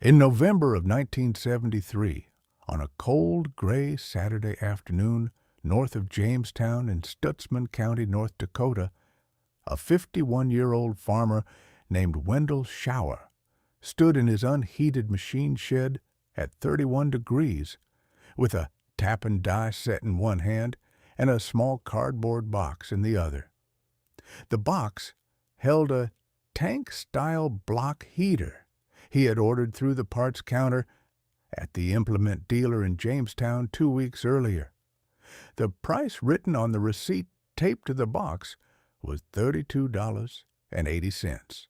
In November of 1973, on a cold, gray Saturday afternoon north of Jamestown in Stutsman County, North Dakota, a 51-year-old farmer named Wendell Schauer stood in his unheated machine shed at 31 degrees with a tap and die set in one hand and a small cardboard box in the other. The box held a tank-style block heater he had ordered through the parts counter at the implement dealer in Jamestown 2 weeks earlier. The price written on the receipt taped to the box was $32.80.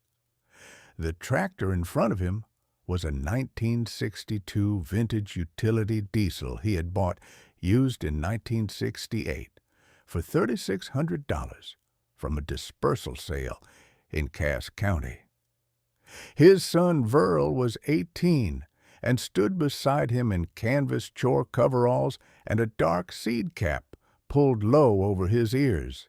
The tractor in front of him was a 1962 vintage utility diesel he had bought used in 1968 for $3,600 from a dispersal sale in Cass County. His son Verl was 18 and stood beside him in canvas chore coveralls and a dark seed cap pulled low over his ears.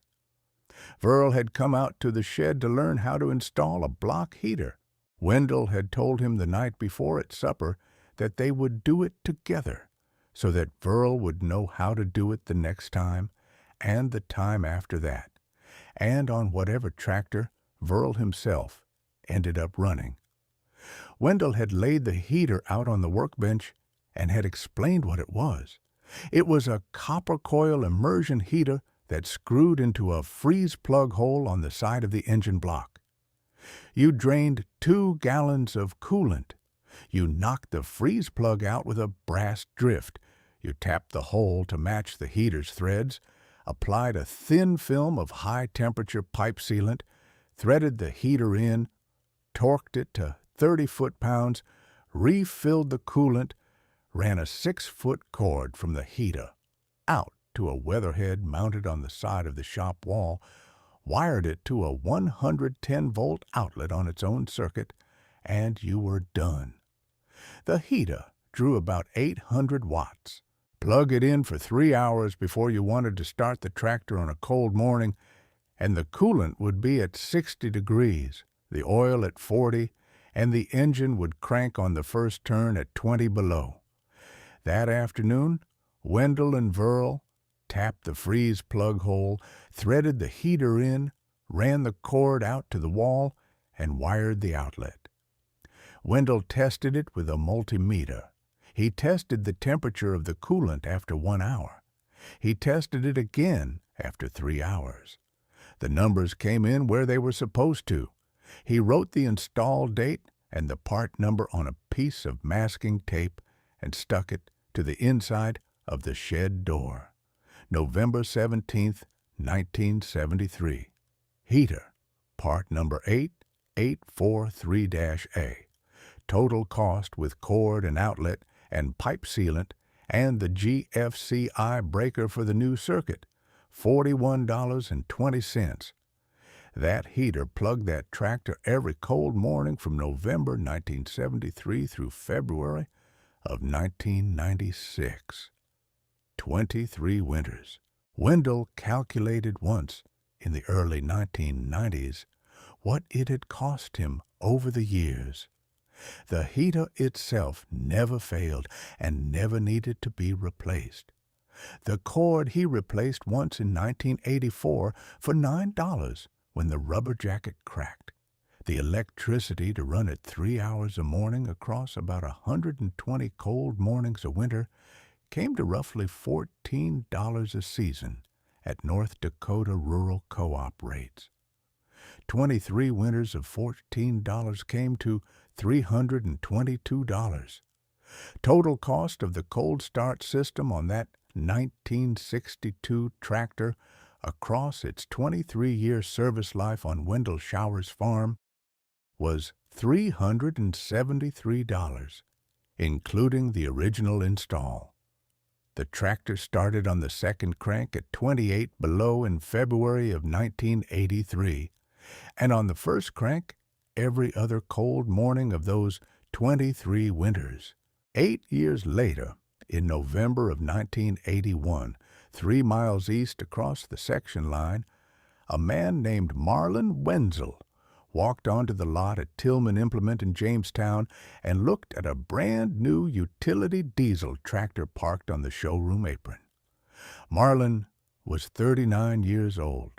Verl had come out to the shed to learn how to install a block heater. Wendell had told him the night before at supper that they would do it together so that Verl would know how to do it the next time and the time after that, and on whatever tractor Verl himself ended up running. Wendell had laid the heater out on the workbench and had explained what it was. It was a copper-coil immersion heater that screwed into a freeze plug hole on the side of the engine block. You drained 2 gallons of coolant. You knocked the freeze plug out with a brass drift. You tapped the hole to match the heater's threads, applied a thin film of high-temperature pipe sealant, threaded the heater in, torqued it to 30 foot-pounds, refilled the coolant, ran a 6-foot cord from the heater out to a weatherhead mounted on the side of the shop wall, wired it to a 110-volt outlet on its own circuit, and you were done. The heater drew about 800 watts. Plug it in for 3 hours before you wanted to start the tractor on a cold morning, and the coolant would be at 60 degrees, the oil at 40, and the engine would crank on the first turn at 20 below. That afternoon, Wendell and Verl tapped the freeze plug hole, threaded the heater in, ran the cord out to the wall, and wired the outlet. Wendell tested it with a multimeter. He tested the temperature of the coolant after 1 hour. He tested it again after 3 hours. The numbers came in where they were supposed to. He wrote the install date and the part number on a piece of masking tape and stuck it to the inside of the shed door. November 17th, 1973. Heater, part number 8843-A. Total cost with cord and outlet and pipe sealant and the GFCI breaker for the new circuit, $41.20. That heater plugged that tractor every cold morning from November 1973 through February of 1996. 23 winters. Wendell calculated once, in the early 1990s, what it had cost him over the years. The heater itself never failed and never needed to be replaced. The cord he replaced once in 1984 for $9 when the rubber jacket cracked. The electricity to run it 3 hours a morning across about 120 cold mornings a winter came to roughly $14 a season at North Dakota rural co-op rates. 23 winters of $14 came to $322. Total cost of the cold start system on that 1962 tractor across its 23-year service life on Wendell Schauer's farm was $373, including the original install. The tractor started on the second crank at 28 below in February of 1983, and on the first crank every other cold morning of those 23 winters. 8 years later, in November of 1981, 3 miles east across the section line, a man named Marlin walked onto the lot at Tillman Implement in Jamestown and looked at a brand-new utility diesel tractor parked on the showroom apron. Marlin was 39 years old.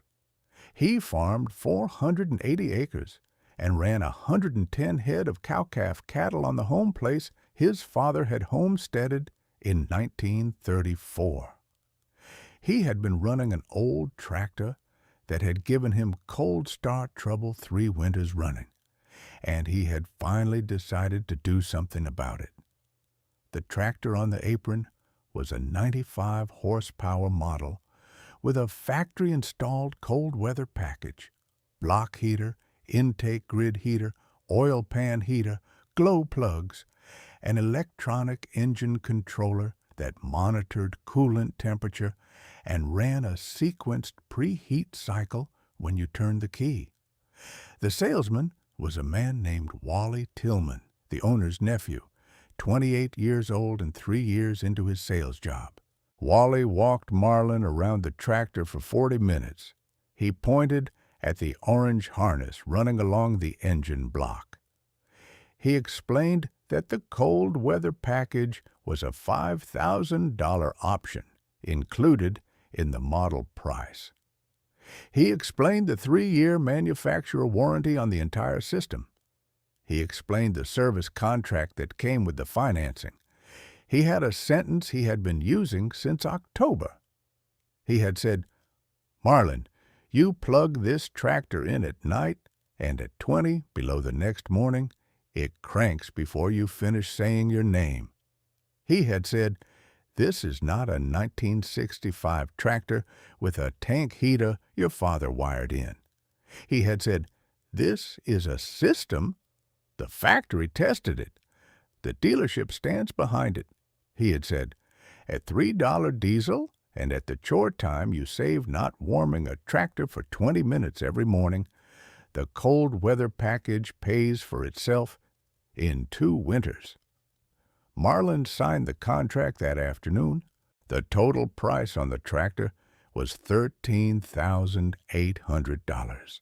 He farmed 480 acres and ran 110 head of cow-calf cattle on the home place his father had homesteaded in 1934. He had been running an old tractor that had given him cold start trouble 3 winters running, and he had finally decided to do something about it. The tractor on the apron was a 95 horsepower model with a factory-installed cold weather package, block heater, intake grid heater, oil pan heater, glow plugs, an electronic engine controller that monitored coolant temperature and ran a sequenced preheat cycle when you turned the key. The salesman was a man named Wally Tillman, the owner's nephew, 28 years old and 3 years into his sales job. Wally walked Marlin around the tractor for 40 minutes. He pointed at the orange harness running along the engine block. He explained that the cold weather package was a $5,000 option included in the model price. He explained the 3-year manufacturer warranty on the entire system. He explained the service contract that came with the financing. He had a sentence he had been using since October. He had said, "Marlin, you plug this tractor in at night, and at 20 below the next morning, it cranks before you finish saying your name." He had said, "This is not a 1965 tractor with a tank heater your father wired in." He had said, "This is a system. The factory tested it. The dealership stands behind it." He had said, "At $3 diesel and at the chore time you save not warming a tractor for 20 minutes every morning, the cold weather package pays for itself in 2 winters." Marlin signed the contract that afternoon. The total price on the tractor was $13,800.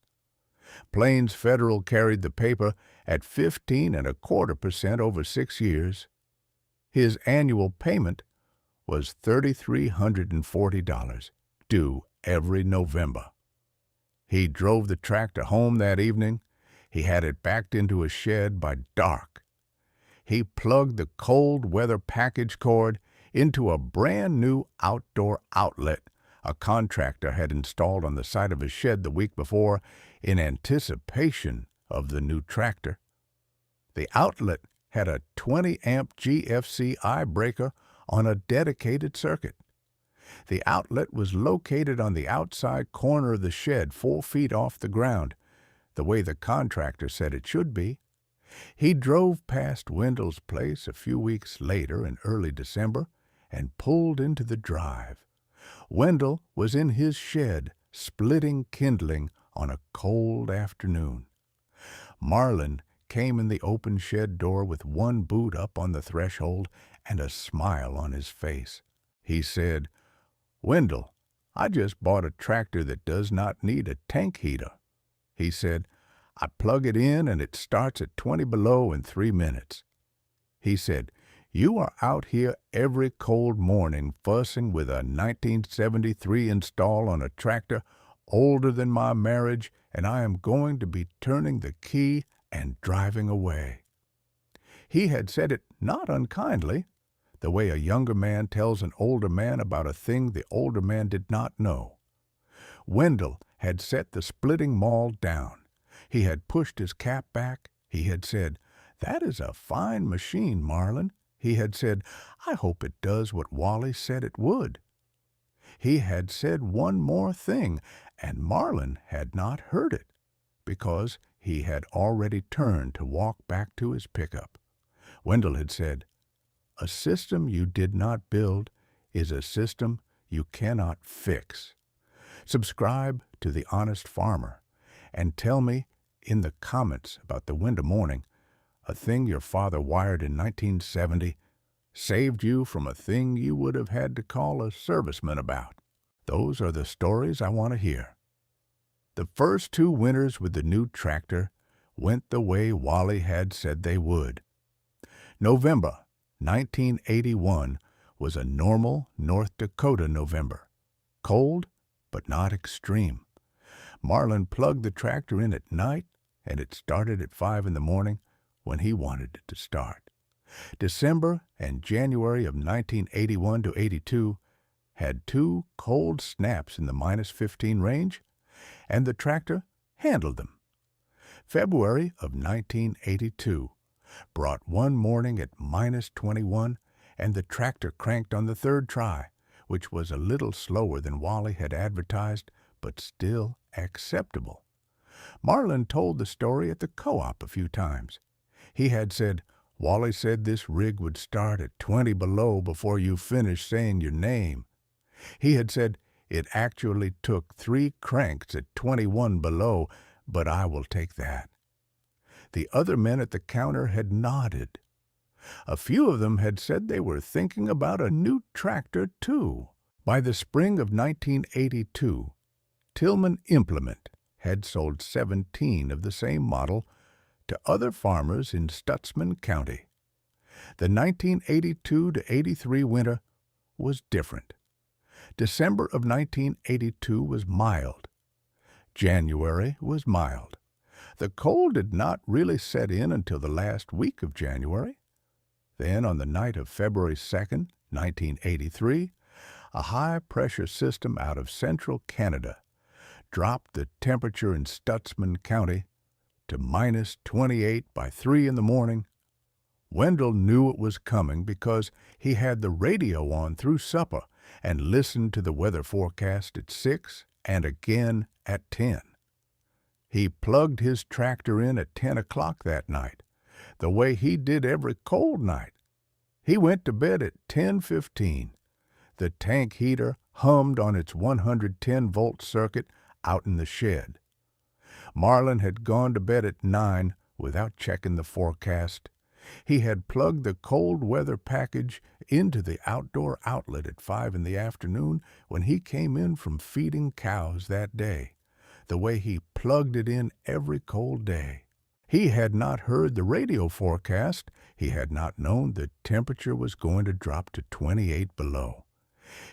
Plains Federal carried the paper at 15.25% over 6 years. His annual payment was $3,340, due every November. He drove the tractor home that evening. He had it backed into a shed by dark. He plugged the cold weather package cord into a brand-new outdoor outlet a contractor had installed on the side of his shed the week before in anticipation of the new tractor. The outlet had a 20-amp GFC eye breaker on a dedicated circuit. The outlet was located on the outside corner of the shed 4 feet off the ground, the way the contractor said it should be. He drove past Wendell's place a few weeks later in early December and pulled into the drive. Wendell was in his shed splitting kindling on a cold afternoon. Marlin came in the open shed door with one boot up on the threshold and a smile on his face. He said, "Wendell, I just bought a tractor that does not need a tank heater." He said, "I plug it in and it starts at 20 below in 3 minutes. He said, "You are out here every cold morning fussing with a 1973 install on a tractor older than my marriage, and I am going to be turning the key and driving away." He had said it not unkindly, the way a younger man tells an older man about a thing the older man did not know. Wendell had set the splitting maul down. He had pushed his cap back. He had said, "That is a fine machine, Marlin." He had said, "I hope it does what Wally said it would." He had said one more thing, and Marlin had not heard it, because he had already turned to walk back to his pickup. Wendell had said, "A system you did not build is a system you cannot fix." Subscribe to The Honest Farmer and tell me in the comments about the winter morning a thing your father wired in 1970 saved you from a thing you would have had to call a serviceman about. Those are the stories I want to hear. The first 2 winters with the new tractor went the way Wally had said they would. November 1981 was a normal North Dakota November. Cold, but not extreme. Marlin plugged the tractor in at night, and it started at 5 in the morning when he wanted it to start. December and January of 1981 to 82 had 2 cold snaps in the -15 range, and the tractor handled them. February of 1982 brought one morning at -21, and the tractor cranked on the 3rd try, which was a little slower than Wally had advertised, but still acceptable. Marlin told the story at the co-op a few times. He had said, "Wally said this rig would start at 20 below before you finished saying your name." He had said, "It actually took 3 cranks at 21 below, but I will take that." The other men at the counter had nodded. A few of them had said they were thinking about a new tractor, too. By the spring of 1982, Tillman Implement had sold 17 of the same model to other farmers in Stutsman County. The 1982 to 83 winter was different. December of 1982 was mild. January was mild. The cold did not really set in until the last week of January. Then, on the night of February 2nd, 1983, a high-pressure system out of central Canada dropped the temperature in Stutsman County to -28 by 3 in the morning. Wendell knew it was coming because he had the radio on through supper and listened to the weather forecast at 6 and again at 10. He plugged his tractor in at 10 o'clock that night, the way he did every cold night. He went to bed at 10:15. The tank heater hummed on its 110-volt circuit out in the shed. Marlin had gone to bed at 9 without checking the forecast. He had plugged the cold weather package into the outdoor outlet at 5 in the afternoon when he came in from feeding cows that day, the way he plugged it in every cold day. He had not heard the radio forecast. He had not known the temperature was going to drop to 28 below.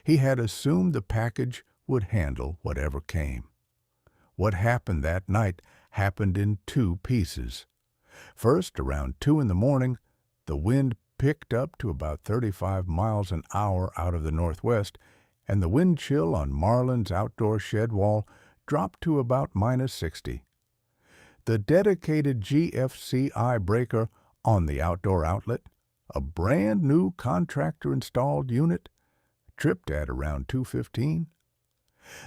He had assumed the package would handle whatever came. What happened that night happened in 2 pieces. First, around 2 in the morning, the wind picked up to about 35 miles an hour out of the northwest, and the wind chill on Marlin's outdoor shed wall dropped to about -60. The dedicated GFCI breaker on the outdoor outlet, a brand new contractor-installed unit, tripped at around 2:15.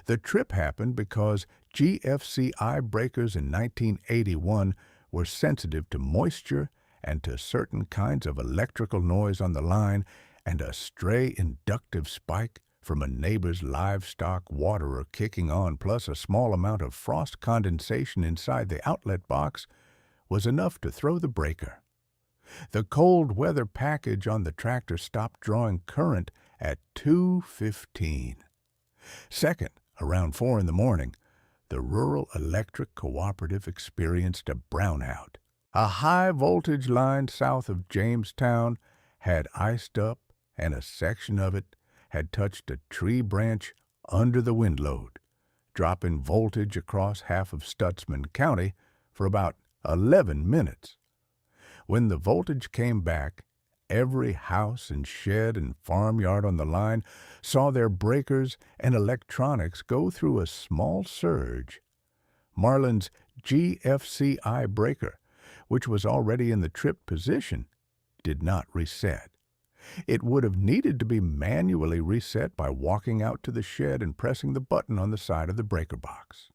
The trip happened because GFCI breakers in 1981 were sensitive to moisture and to certain kinds of electrical noise on the line, and a stray inductive spike from a neighbor's livestock waterer kicking on, plus a small amount of frost condensation inside the outlet box, was enough to throw the breaker. The cold weather package on the tractor stopped drawing current at 2:15. Second, around 4 in the morning, the Rural Electric Cooperative experienced a brownout. A high-voltage line south of Jamestown had iced up, and a section of it had touched a tree branch under the wind load, dropping voltage across half of Stutsman County for about 11 minutes. When the voltage came back, every house and shed and farmyard on the line saw their breakers and electronics go through a small surge. Marlin's GFCI breaker, which was already in the trip position, did not reset. It would have needed to be manually reset by walking out to the shed and pressing the button on the side of the breaker box.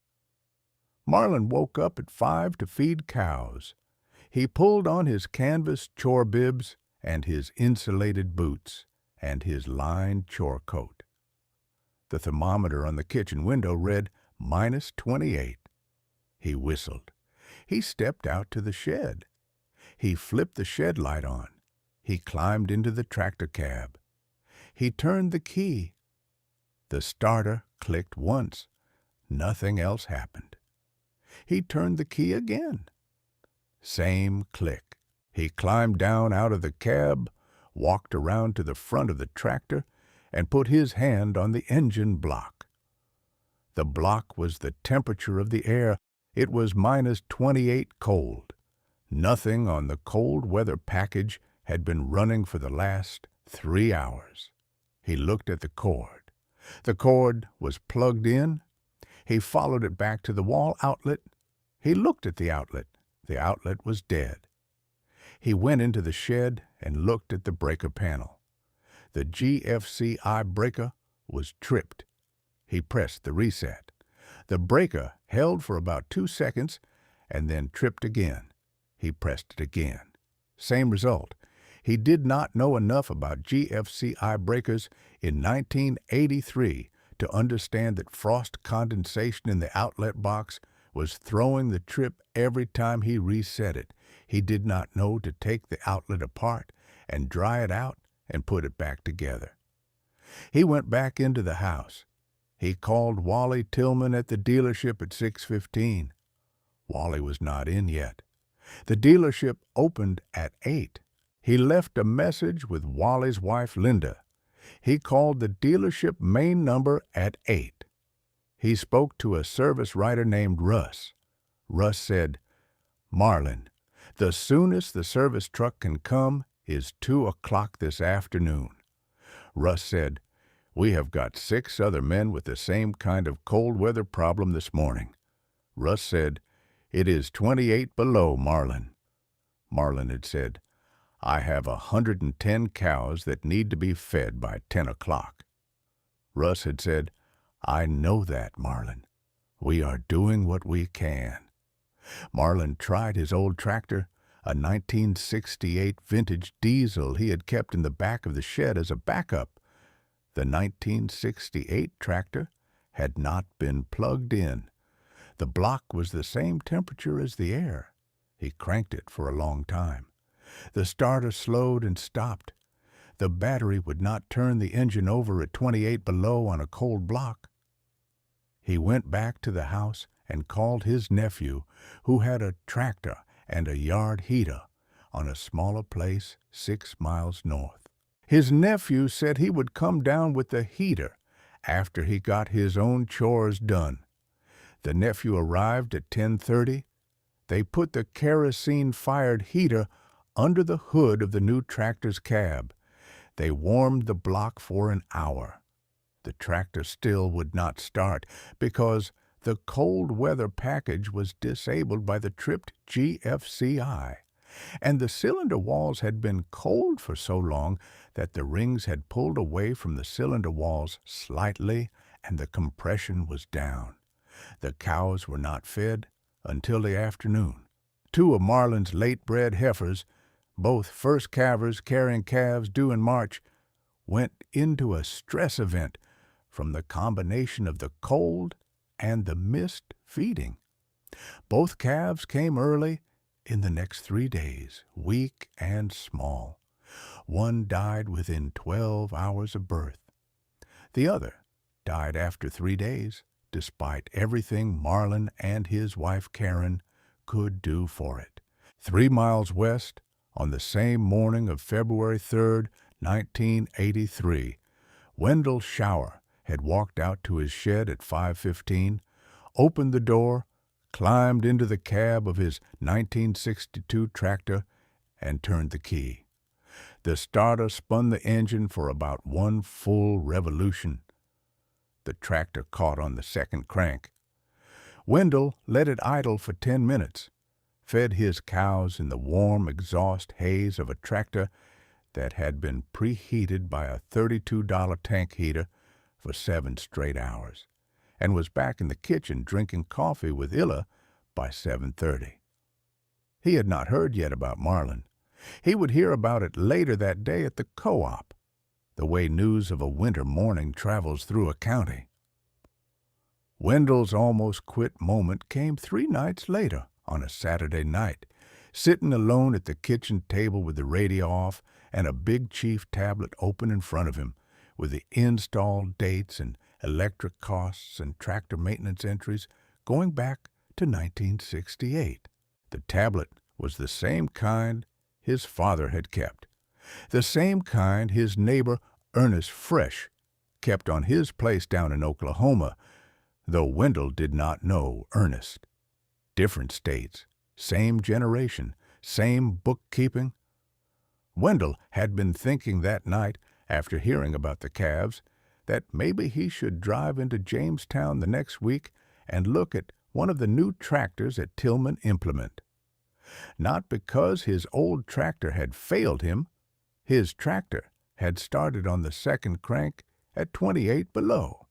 Marlin woke up at 5 to feed cows. He pulled on his canvas chore bibs and his insulated boots and his lined chore coat. The thermometer on the kitchen window read -28. He whistled. He stepped out to the shed. He flipped the shed light on. He climbed into the tractor cab. He turned the key. The starter clicked once. Nothing else happened. He turned the key again. Same click. He climbed down out of the cab, walked around to the front of the tractor, and put his hand on the engine block. The block was the temperature of the air. It was -28 cold. Nothing on the cold weather package had been running for the last 3 hours. He looked at the cord. The cord was plugged in. He followed it back to the wall outlet. He looked at the outlet. The outlet was dead. He went into the shed and looked at the breaker panel. The GFCI breaker was tripped. He pressed the reset. The breaker held for about 2 seconds and then tripped again. He pressed it again. Same result. He did not know enough about GFCI breakers in 1983 to understand that frost condensation in the outlet box was throwing the trip every time he reset it. He did not know to take the outlet apart and dry it out and put it back together. He went back into the house. He called Wally Tillman at the dealership at 6:15. Wally was not in yet. The dealership opened at 8. He left a message with Wally's wife, Linda. He called the dealership main number at 8. He spoke to a service writer named Russ. Russ said, "Marlin, the soonest the service truck can come is 2 o'clock this afternoon." Russ said, "We have got 6 other men with the same kind of cold weather problem this morning." Russ said, "It is 28 below, Marlin." Marlin had said, "I have 110 cows that need to be fed by 10 o'clock. Russ had said, "I know that, Marlin. We are doing what we can." Marlin tried his old tractor, a 1968 vintage diesel he had kept in the back of the shed as a backup. The 1968 tractor had not been plugged in. The block was the same temperature as the air. He cranked it for a long time. The starter slowed and stopped. The battery would not turn the engine over at 28 below on a cold block. He went back to the house and called his nephew, who had a tractor and a yard heater on a smaller place 6 miles north. His nephew said he would come down with the heater after he got his own chores done. The nephew arrived at 10:30. They put the kerosene-fired heater under the hood of the new tractor's cab. They warmed the block for an hour. The tractor still would not start because the cold weather package was disabled by the tripped GFCI, and the cylinder walls had been cold for so long that the rings had pulled away from the cylinder walls slightly and the compression was down. The cows were not fed until the afternoon. 2 of Marlin's late-bred heifers, both first calvers carrying calves due in March, went into a stress event from the combination of the cold and the missed feeding. Both calves came early in the next 3 days, weak and small. One died within 12 hours of birth. The other died after 3 days, despite everything Marlin and his wife Karen could do for it. 3 miles west, on the same morning of February 3rd, 1983, Wendell Schauer had walked out to his shed at 5:15, opened the door, climbed into the cab of his 1962 tractor, and turned the key. The starter spun the engine for about 1 full revolution. The tractor caught on the second crank. Wendell let it idle for 10 minutes, fed his cows in the warm exhaust haze of a tractor that had been preheated by a $32 tank heater for 7 straight hours, and was back in the kitchen drinking coffee with Illa by 7:30. He had not heard yet about Marlin. He would hear about it later that day at the co-op, the way news of a winter morning travels through a county. Wendell's almost quit moment came 3 nights later on a Saturday night, sitting alone at the kitchen table with the radio off and a Big Chief tablet open in front of him, with the install dates and electric costs and tractor maintenance entries going back to 1968. The tablet was the same kind his father had kept, the same kind his neighbor Ernest Fresh kept on his place down in Oklahoma, though Wendell did not know Ernest. Different states, same generation, same bookkeeping. Wendell had been thinking that night, after hearing about the calves, that maybe he should drive into Jamestown the next week and look at one of the new tractors at Tillman Implement. Not because his old tractor had failed him. His tractor had started on the second crank at 28 below.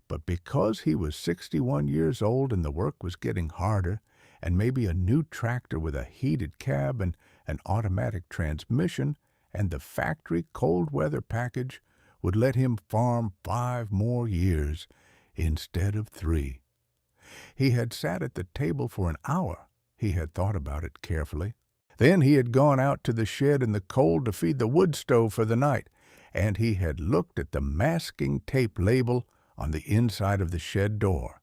But because he was 61 years old and the work was getting harder, and maybe a new tractor with a heated cab and an automatic transmission and the factory cold weather package would let him farm 5 more years instead of 3. He had sat at the table for an hour. He had thought about it carefully. Then he had gone out to the shed in the cold to feed the wood stove for the night, and he had looked at the masking tape label on the inside of the shed door.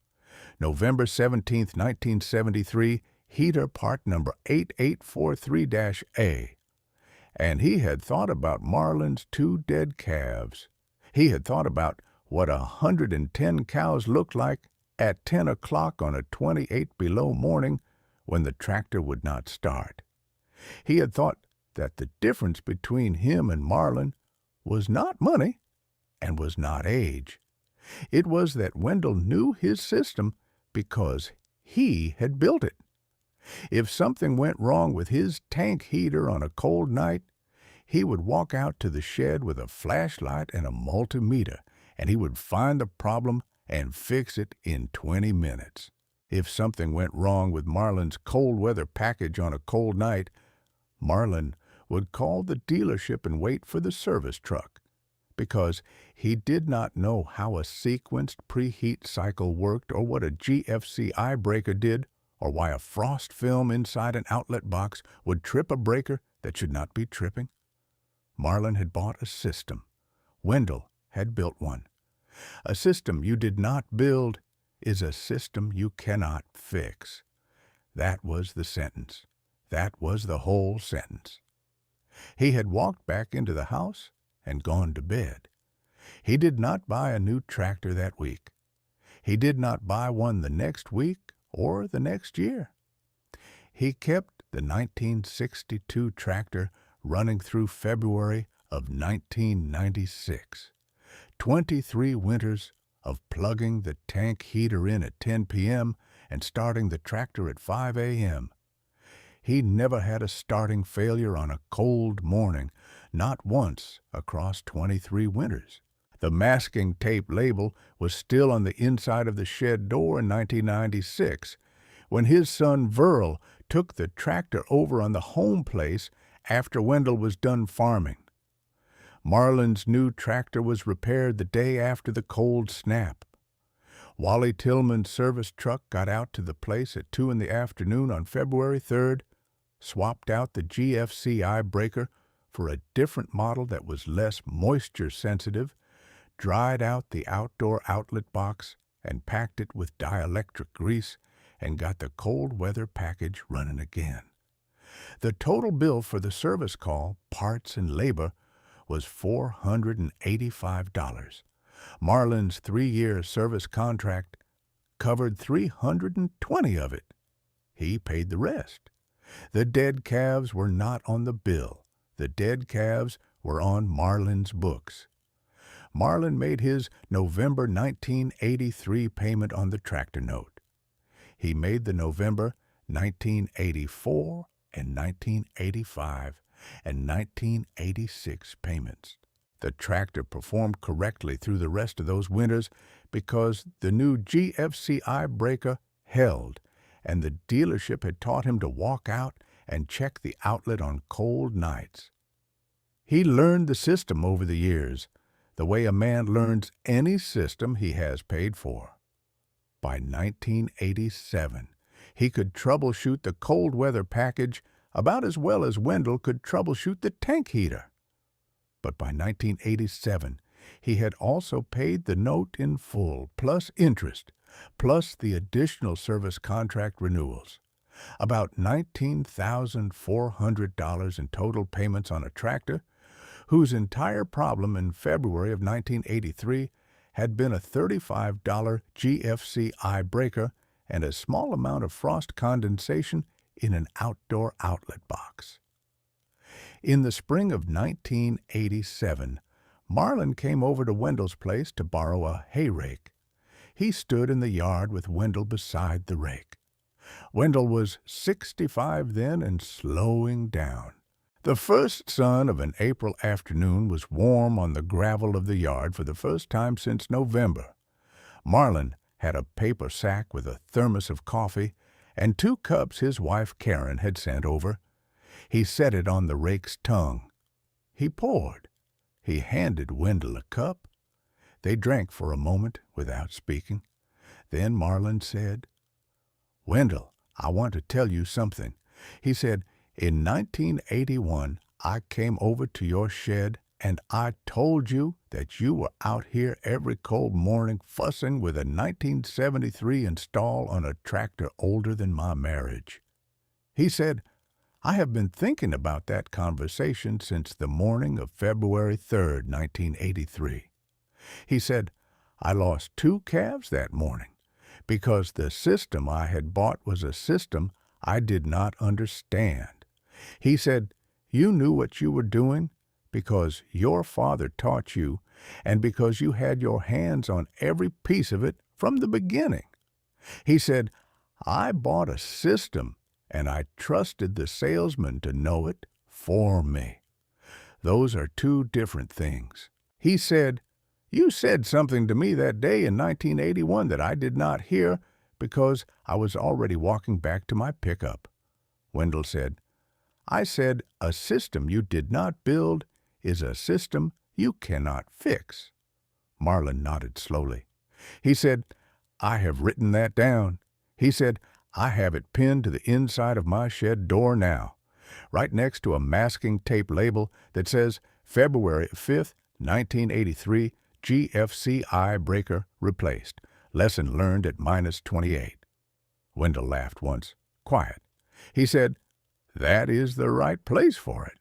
November 17, 1973, heater part number 8843-A. And he had thought about Marlin's 2 dead calves. He had thought about what 110 cows looked like at 10 o'clock on a 28 below morning when the tractor would not start. He had thought that the difference between him and Marlin was not money and was not age. It was that Wendell knew his system because he had built it. If something went wrong with his tank heater on a cold night, he would walk out to the shed with a flashlight and a multimeter, and he would find the problem and fix it in 20 minutes. If something went wrong with Marlin's cold weather package on a cold night, Marlin would call the dealership and wait for the service truck, because he did not know how a sequenced preheat cycle worked or what a GFCI breaker did or why a frost film inside an outlet box would trip a breaker that should not be tripping. Marlin had bought a system. Wendell had built one. A system you did not build is a system you cannot fix. That was the sentence. That was the whole sentence. He had walked back into the house and gone to bed. He did not buy a new tractor that week. He did not buy one the next week or the next year. He kept the 1962 tractor running through February of 1996. 23 winters of plugging the tank heater in at 10 p.m. and starting the tractor at 5 a.m. He never had a starting failure on a cold morning, not once across 23 winters. The masking tape label was still on the inside of the shed door in 1996, when his son Verl took the tractor over on the home place after Wendell was done farming. Marlin's new tractor was repaired the day after the cold snap. Wally Tillman's service truck got out to the place at 2 in the afternoon on February 3rd, swapped out the GFCI breaker for a different model that was less moisture sensitive, dried out the outdoor outlet box and packed it with dielectric grease, and got the cold weather package running again. The total bill for the service call, parts, and labor was $485. Marlin's 3-year service contract covered $320 of it. He paid the rest. The dead calves were not on the bill. The dead calves were on Marlin's books. Marlin made his November 1983 payment on the tractor note. He made the November 1984 and 1985 and 1986 payments. The tractor performed correctly through the rest of those winters because the new GFCI breaker held, and the dealership had taught him to walk out and check the outlet on cold nights. He learned the system over the years, the way a man learns any system he has paid for. By 1987, he could troubleshoot the cold weather package about as well as Wendell could troubleshoot the tank heater. But by 1987, he had also paid the note in full, plus interest, plus the additional service contract renewals. About $19,400 in total payments on a tractor whose entire problem in February of 1983 had been a $35 GFCI breaker and a small amount of frost condensation in an outdoor outlet box. In the spring of 1987, Marlin came over to Wendell's place to borrow a hay rake. He stood in the yard with Wendell beside the rake. Wendell was 65 then and slowing down. The first sun of an April afternoon was warm on the gravel of the yard for the first time since November. Marlin had a paper sack with a thermos of coffee and 2 cups his wife Karen had sent over. He set it on the rake's tongue. He poured. He handed Wendell a cup. They drank for a moment without speaking. Then Marlin said, "Wendell, I want to tell you something." He said, "In 1981, I came over to your shed and I told you that you were out here every cold morning fussing with a 1973 install on a tractor older than my marriage." He said, "I have been thinking about that conversation since the morning of February 3rd, 1983. He said, "I lost 2 calves that morning because the system I had bought was a system I did not understand." He said, "You knew what you were doing because your father taught you and because you had your hands on every piece of it from the beginning." He said, "I bought a system and I trusted the salesman to know it for me. Those are 2 different things." He said, "You said something to me that day in 1981 that I did not hear because I was already walking back to my pickup." Wendell said, "I said a system you did not build is a system you cannot fix." Marlin nodded slowly. He said, "I have written that down." He said, "I have it pinned to the inside of my shed door now, right next to a masking tape label that says February 5th, 1983, GFCI breaker replaced. Lesson learned at -28. Wendell laughed once, quiet. He said, "That is the right place for it."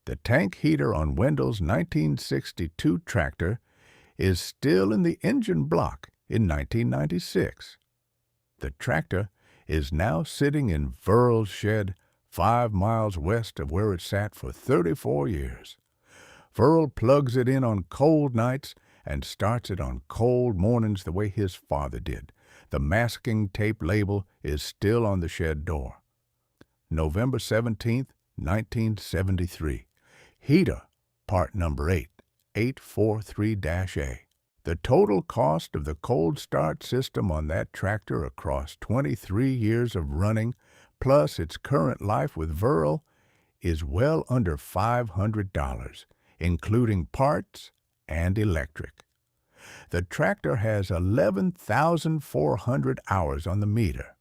The tank heater on Wendell's 1962 tractor is still in the engine block in 1996. The tractor is now sitting in Verl's shed 5 miles west of where it sat for 34 years. Verl plugs it in on cold nights and starts it on cold mornings the way his father did. The masking tape label is still on the shed door. November 17th, 1973. Heater, part number 8, 843-A. The total cost of the cold start system on that tractor across 23 years of running, plus its current life with Verl, is well under $500, including parts and electric. The tractor has 11,400 hours on the meter.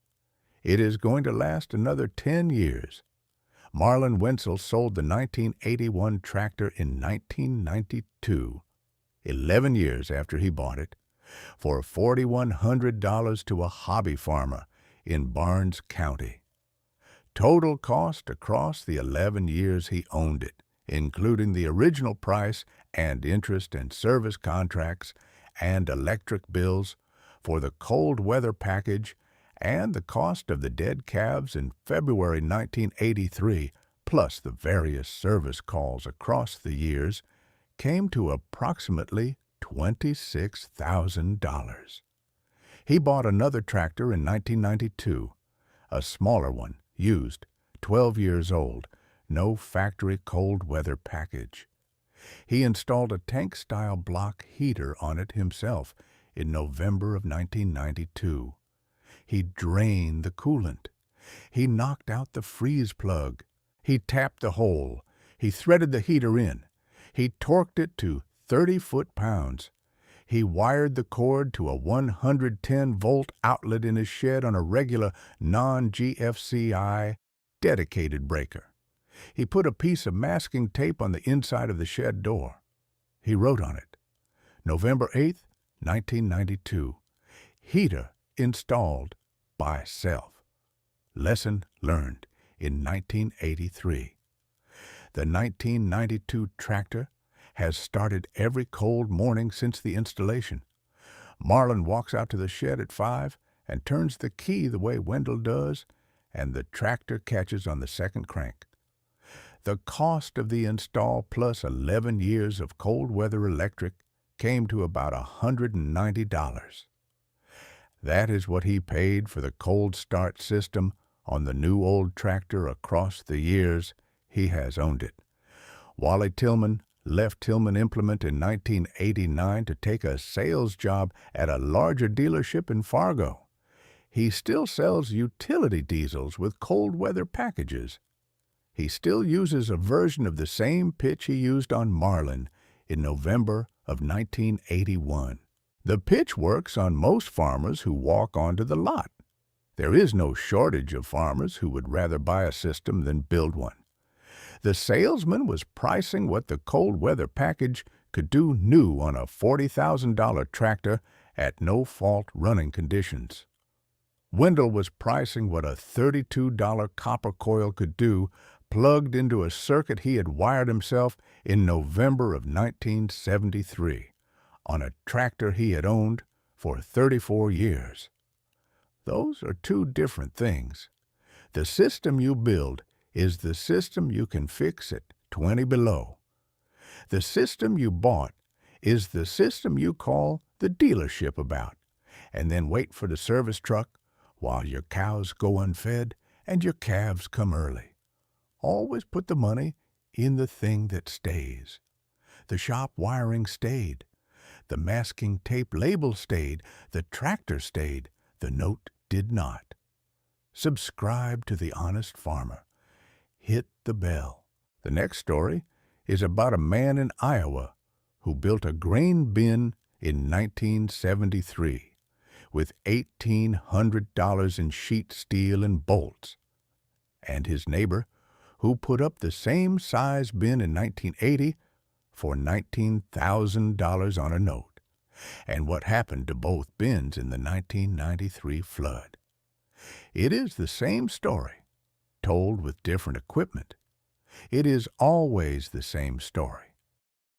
It is going to last another 10 years. Marlin Wenzel sold the 1981 tractor in 1992, 11 years after he bought it, for $4,100 to a hobby farmer in Barnes County. Total cost across the 11 years he owned it, including the original price and interest and service contracts and electric bills for the cold weather package and the cost of the dead calves in February 1983, plus the various service calls across the years, came to approximately $26,000. He bought another tractor in 1992, a smaller one, used, 12 years old, no factory cold weather package. He installed a tank-style block heater on it himself in November of 1992. He drained the coolant. He knocked out the freeze plug. He tapped the hole. He threaded the heater in. He torqued it to 30 foot-pounds. He wired the cord to a 110-volt outlet in his shed on a regular non-GFCI dedicated breaker. He put a piece of masking tape on the inside of the shed door. He wrote on it, November 8th, 1992, heater installed by self. Lesson learned in 1983. The 1992 tractor has started every cold morning since the installation. Marlin walks out to the shed at 5 and turns the key the way Wendell does, and the tractor catches on the second crank. The cost of the install plus 11 years of cold weather electric came to about $190. That is what he paid for the cold start system on the new old tractor across the years he has owned it. Wally Tillman left Tillman Implement in 1989 to take a sales job at a larger dealership in Fargo. He still sells utility diesels with cold weather packages. He still uses a version of the same pitch he used on Marlin in November of 1981. The pitch works on most farmers who walk onto the lot. There is no shortage of farmers who would rather buy a system than build one. The salesman was pricing what the cold weather package could do new on a $40,000 tractor at no-fault running conditions. Wendell was pricing what a $32 copper coil could do plugged into a circuit he had wired himself in November of 1973 on a tractor he had owned for 34 years. Those are two different things. The system you build is the system you can fix at 20 below. The system you bought is the system you call the dealership about, and then wait for the service truck while your cows go unfed and your calves come early. Always put the money in the thing that stays. The shop wiring stayed. The masking tape label stayed. The tractor stayed. The note did not. Subscribe to The Honest Farmer. Hit the bell. The next story is about a man in Iowa who built a grain bin in 1973 with $1,800 in sheet steel and bolts, and his neighbor who put up the same size bin in 1980 for $19,000 on a note, and what happened to both bins in the 1993 flood. It is the same story, told with different equipment. It is always the same story,